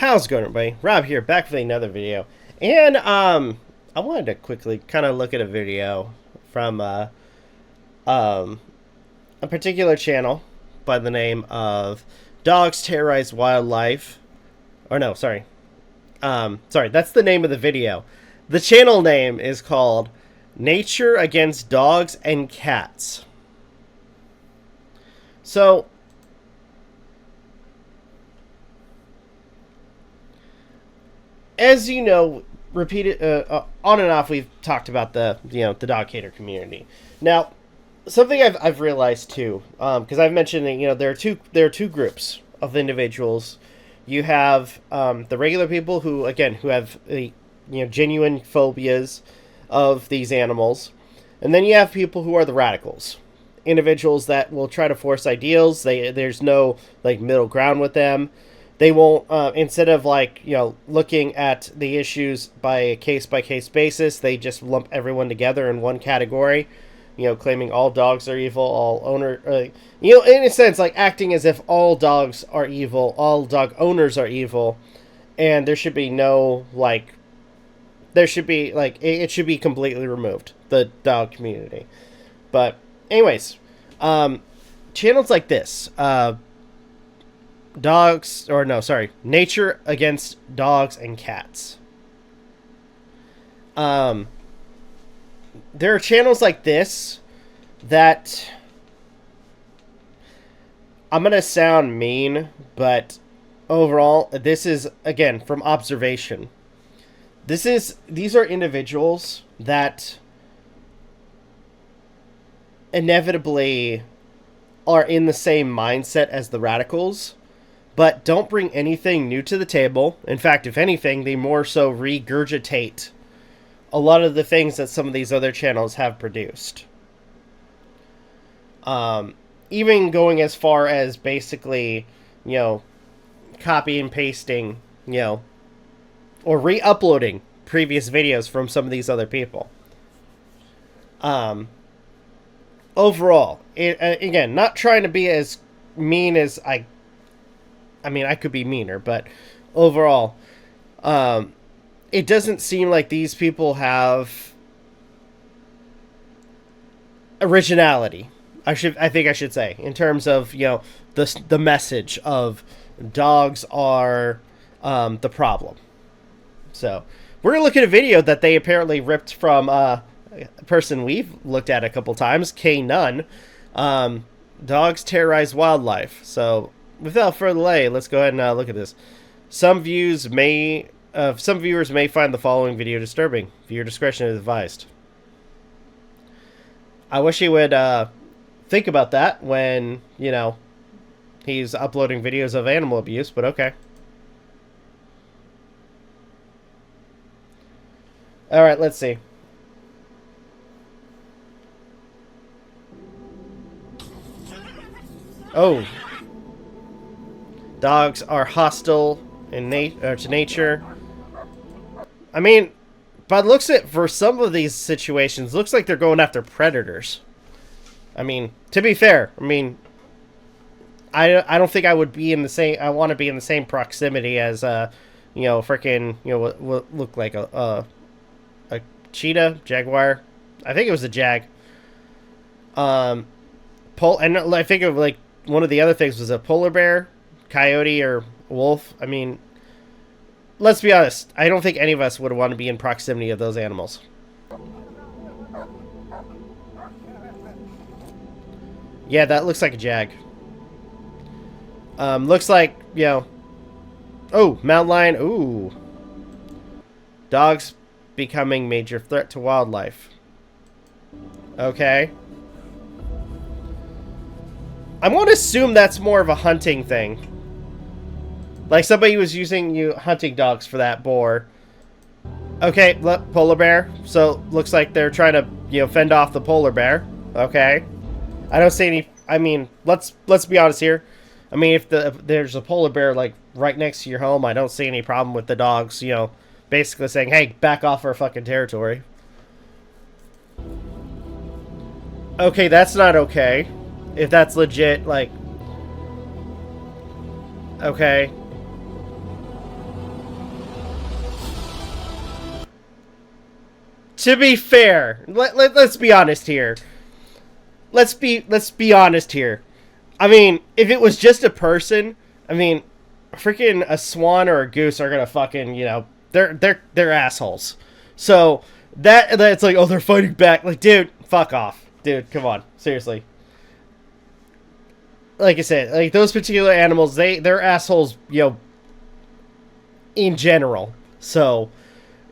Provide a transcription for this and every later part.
How's it going, everybody? Rob here, back with another video. And, I wanted to quickly kind of look at a video from, a particular channel by the name of Dogs Terrorize Wildlife. Or no, sorry. Sorry, that's the name of the video. The channel name is called Nature Against Dogs and Cats. So, as you know, repeated on and off, we've talked about the the dog hater community. Now, something I've realized too, because I've mentioned that there are two groups of individuals. You have the regular people who have genuine phobias of these animals, and then you have people who are the radicals, individuals that will try to force ideals. There's no middle ground with them. They won't, instead of looking at the issues by a case-by-case basis, they just lump everyone together in one category, claiming all dogs are evil, all in a sense, acting as if all dogs are evil, all dog owners are evil, and there should be no, it should be completely removed, the dog community. But, anyways, channels like this, Nature Against Dogs and Cats. There are channels like this that, I'm gonna sound mean, but overall, this is, again, from observation. These are individuals that inevitably are in the same mindset as the radicals, but don't bring anything new to the table. In fact, if anything, they more so regurgitate a lot of the things that some of these other channels have produced. Even going as far as basically, copy and pasting, or re-uploading previous videos from some of these other people. Overall, again, not trying to be as mean as I mean, I could be meaner, but overall, it doesn't seem like these people have originality. I think I should say, in terms of the message of dogs are the problem. So we're gonna look at a video that they apparently ripped from a person we've looked at a couple times, K Nunn. Dogs Terrorize Wildlife. So without further delay, let's go ahead and look at this. Some viewers may find the following video disturbing. Viewer discretion is advised. I wish he would think about that when, he's uploading videos of animal abuse, but okay. Alright, let's see. Oh. Dogs are hostile to nature. I mean, by the looks of it, for some of these situations, looks like they're going after predators. I mean, to be fair, I don't think I would be in the same. I want to be in the same proximity as freaking what looked like a cheetah, jaguar. I think it was a jag. And I think of one of the other things was a polar bear, coyote, or wolf. I mean, let's be honest. I don't think any of us would want to be in proximity of those animals. Yeah, that looks like a jag. Looks like, oh, mountain lion. Ooh. Dogs becoming major threat to wildlife. Okay. I'm going to assume that's more of a hunting thing. Like somebody was using hunting dogs for that boar. Okay, look, polar bear. So looks like they're trying to fend off the polar bear. Okay, I don't see any. I mean, let's be honest here. I mean, if there's a polar bear right next to your home, I don't see any problem with the dogs. Basically saying, "Hey, back off our fucking territory." Okay, that's not okay. If that's legit, okay. to be fair, let's be honest here. Let's be honest here. I mean, if it was just a person, I mean, freaking a swan or a goose are gonna fucking, you know, they're assholes. So that's like, oh, they're fighting back. Like, dude, fuck off, dude. Come on, seriously. Like I said, like those particular animals, they're assholes, you know, in general. So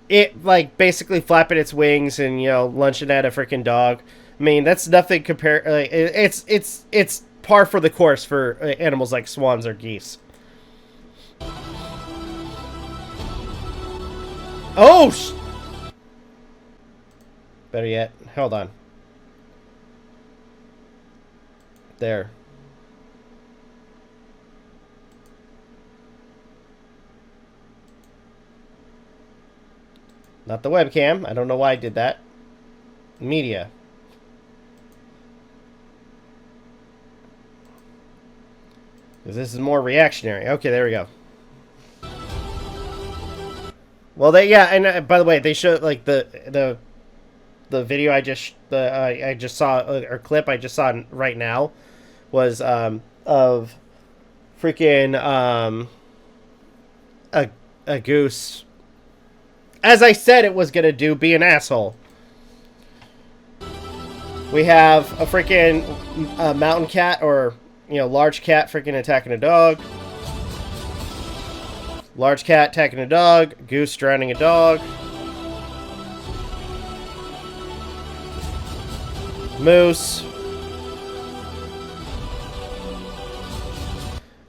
it like basically flapping its wings and, you know, lunching at a freaking dog. I mean, that's nothing compared. Like, it's par for the course for animals like swans or geese. Oh! Better yet, hold on. There. Not the webcam. I don't know why I did that. Media. Because this is more reactionary. Okay, there we go. Well, yeah, and by the way, they showed like the video I just saw, or clip I just saw right now, was of freaking a goose. As I said, it was gonna be an asshole. We have a freaking mountain cat, or, you know, large cat freaking attacking a dog. Large cat attacking a dog. Goose drowning a dog. Moose.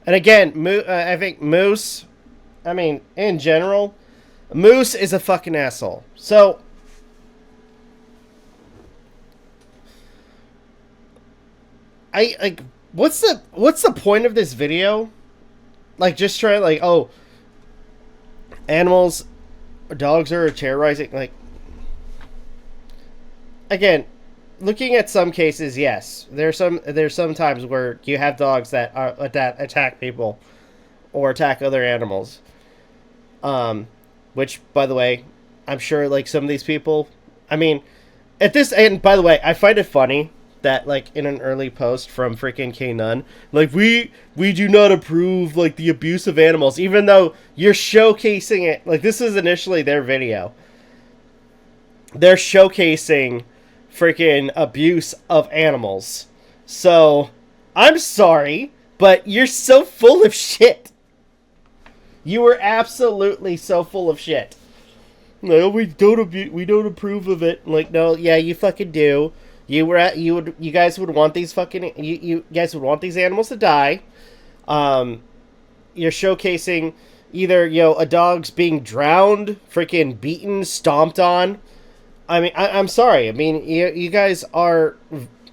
And again, I think moose, I mean, in general, moose is a fucking asshole. So I like, what's the point of this video? Like, just try, like, oh, animals, dogs are terrorizing. Like, again, looking at some cases, yes, there's some times where you have dogs that attack people or attack other animals. Which, by the way, I'm sure, like, some of these people, I mean, and by the way, I find it funny that, like, in an early post from freaking K Nunn, like, we do not approve, like, the abuse of animals, even though you're showcasing it. Like, this is initially their video. They're showcasing freaking abuse of animals. So, I'm sorry, but you're so full of shit. You were absolutely so full of shit. No, we don't approve of it. Like, no, yeah, you fucking do. You guys would want these fucking, you guys would want these animals to die. You're showcasing either, you know, a dog's being drowned, freaking beaten, stomped on. I mean, I'm sorry. I mean, you guys are,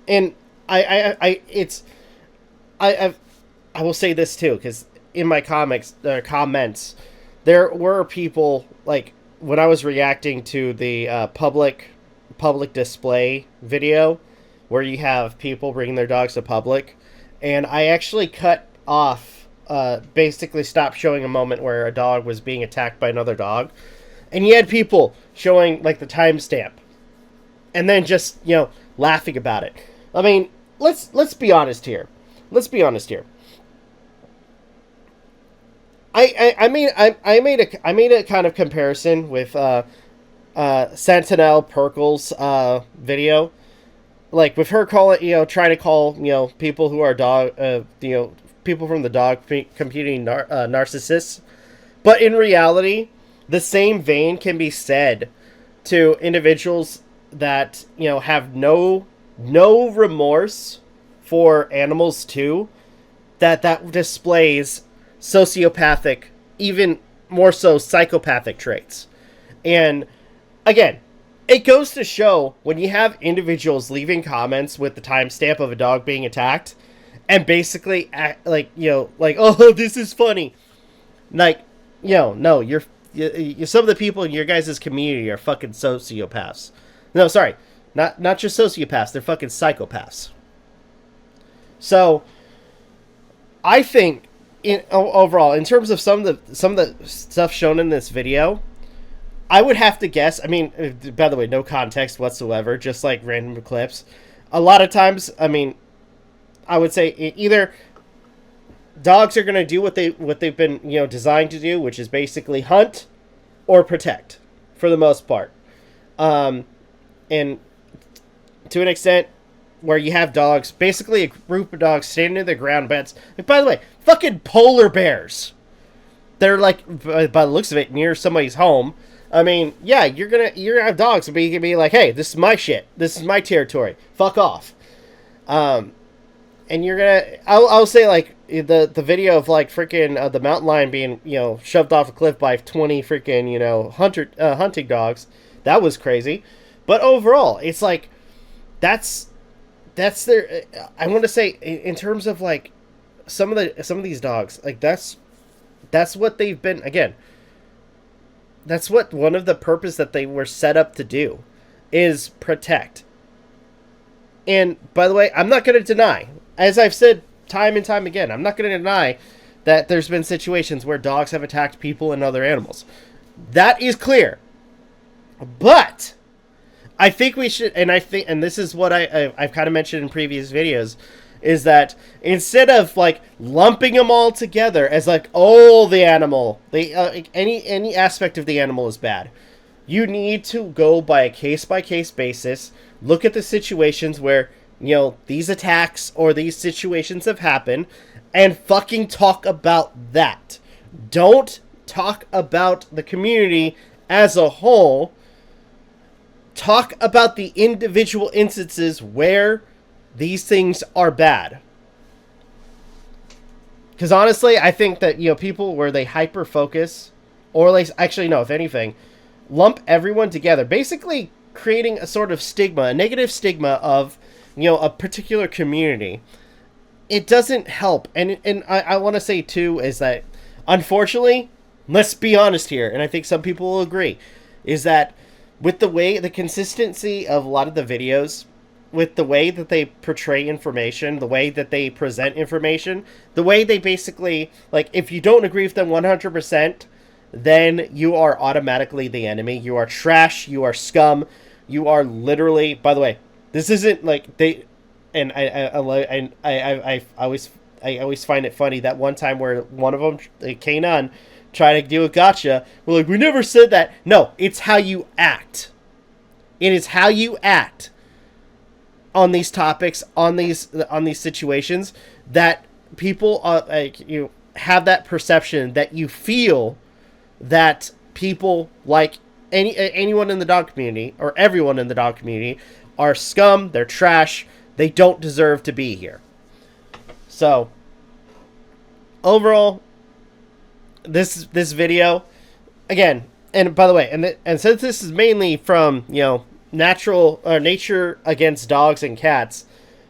and I will say this too, because in my comments, there were people, like, when I was reacting to the public display video where you have people bringing their dogs to public, and I actually cut off, basically stopped showing a moment where a dog was being attacked by another dog, and you had people showing, like, the timestamp and then just, you know, laughing about it. I mean, let's be honest here. Let's be honest here. I made a kind of comparison with Sentinel Perkle's video, like, with her trying to call, you know, people who are people from the dog community narcissists, but in reality, the same vein can be said to individuals that, you know, have no remorse for animals too, that displays sociopathic, even more so psychopathic traits. And again, it goes to show, when you have individuals leaving comments with the timestamp of a dog being attacked and basically act like, you know, like, oh, this is funny. Like, you know, no, you're some of the people in your guys' community are fucking sociopaths. No, sorry, not just sociopaths, they're fucking psychopaths. So I think, overall, in terms of some of the stuff shown in this video, I would have to guess. I mean, by the way, no context whatsoever, just like random clips. A lot of times, I mean, I would say either dogs are going to do what they've been designed to do, which is basically hunt or protect, for the most part, and to an extent where you have dogs, basically a group of dogs standing in their ground beds. Like, by the way, fucking polar bears. They're like, by the looks of it, near somebody's home. I mean, yeah, you're gonna have dogs, but you can be like, hey, this is my shit. This is my territory. Fuck off. And you're gonna, I'll say like the video of like freaking the mountain lion being shoved off a cliff by 20 freaking hunting dogs. That was crazy. But overall, it's like that's their. I want to say in terms of like some of these dogs, like that's what they've been, again. That's what one of the purpose that they were set up to do is protect. And by the way, I'm not going to deny, as I've said time and time again, I'm not going to deny that there's been situations where dogs have attacked people and other animals. That is clear. But I think we should, and this is what I've kind of mentioned in previous videos, is that instead of like lumping them all together as like, oh, the animal, any aspect of the animal is bad, you need to go by a case-by-case basis, look at the situations where these attacks or these situations have happened, and fucking talk about that. Don't talk about the community as a whole. Talk about the individual instances where these things are bad. Because honestly, I think that people where they hyper focus, or like, actually no, if anything, lump everyone together, basically creating a sort of stigma, a negative stigma of a particular community. It doesn't help. And I want to say too is that unfortunately, let's be honest here, and I think some people will agree, is that with the consistency of a lot of the videos, with the way that they portray information, the way that they present information, the way they basically, like, if you don't agree with them 100%, then you are automatically the enemy. You are trash. You are scum. You are literally, by the way, this isn't like they, and I always find it funny that one time where one of them, K9, tried to do a gotcha. We're like, we never said that. No, it's how you act. It is how you act on these topics, on these situations, that people have that perception, that you feel that people like anyone in the dog community or everyone in the dog community are scum, they're trash, they don't deserve to be here. So overall, this video, again, and by the way, and since this is mainly from nature against dogs and cats,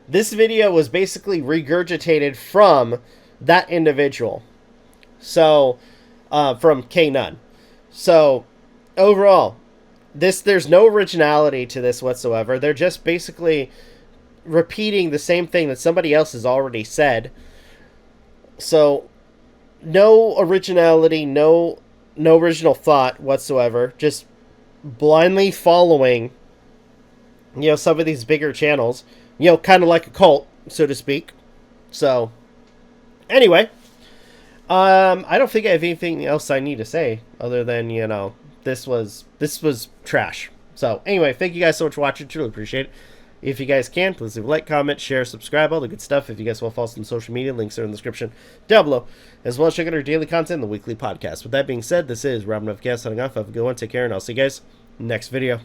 this video was basically regurgitated from that individual. So from K9. So overall, there's no originality to this whatsoever. They're just basically repeating the same thing that somebody else has already said. So no originality, no original thought whatsoever. Just blindly following some of these bigger channels, kind of like a cult, so to speak. So anyway, I don't think I have anything else I need to say other than this was trash. So anyway, thank you guys so much for watching. Truly appreciate it. If you guys can, please leave a like, comment, share, subscribe, all the good stuff. If you guys want to follow us on social media, links are in the description down below, as well as check out our daily content and the weekly podcast. With that being said, this is Rob Novakast signing off. Have a good one. Take care, and I'll see you guys next video.